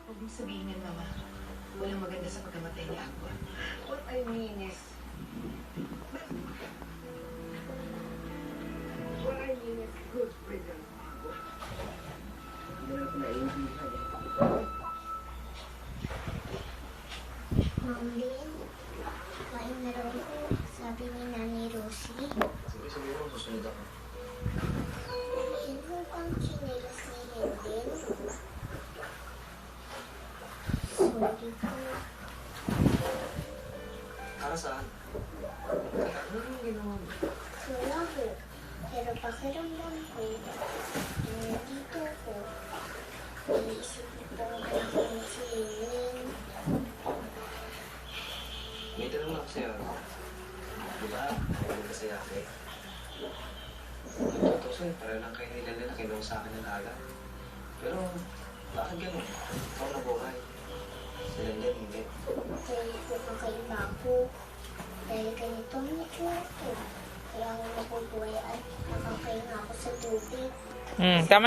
Huwag mong sabihin yan, Mama. Walang maganda sa pagkamatay ni Aqua. What I mean is, good riddance, Aqua. Hindi na ako naiintindihan eh. Ma'am Lynn, kain na raw po, sabi ni Nanay Rosie. Sige, sabihin mo, susunod ako. Yun po ang chinelas ni Helen. Sorry po. Para saan? Ano yung ginawa mo? Wala po. Pero pakiramdam ko, nandito ko. Iisip ko po ang kanyang si Helen. May tanong ako sa'yo. Diba? Ayaw ka sa yate. Tutusin, pareho lang kayo nila na kinuha sa akin ng aga. Pero, bakit ganun? Ikaw na buhay. Sila niyan, hindi. Dahil po kakaiba ko. Dahil ganito ang itsura ko. Kaya ako nabubuhay at nakakain ako sa tubig. Tama.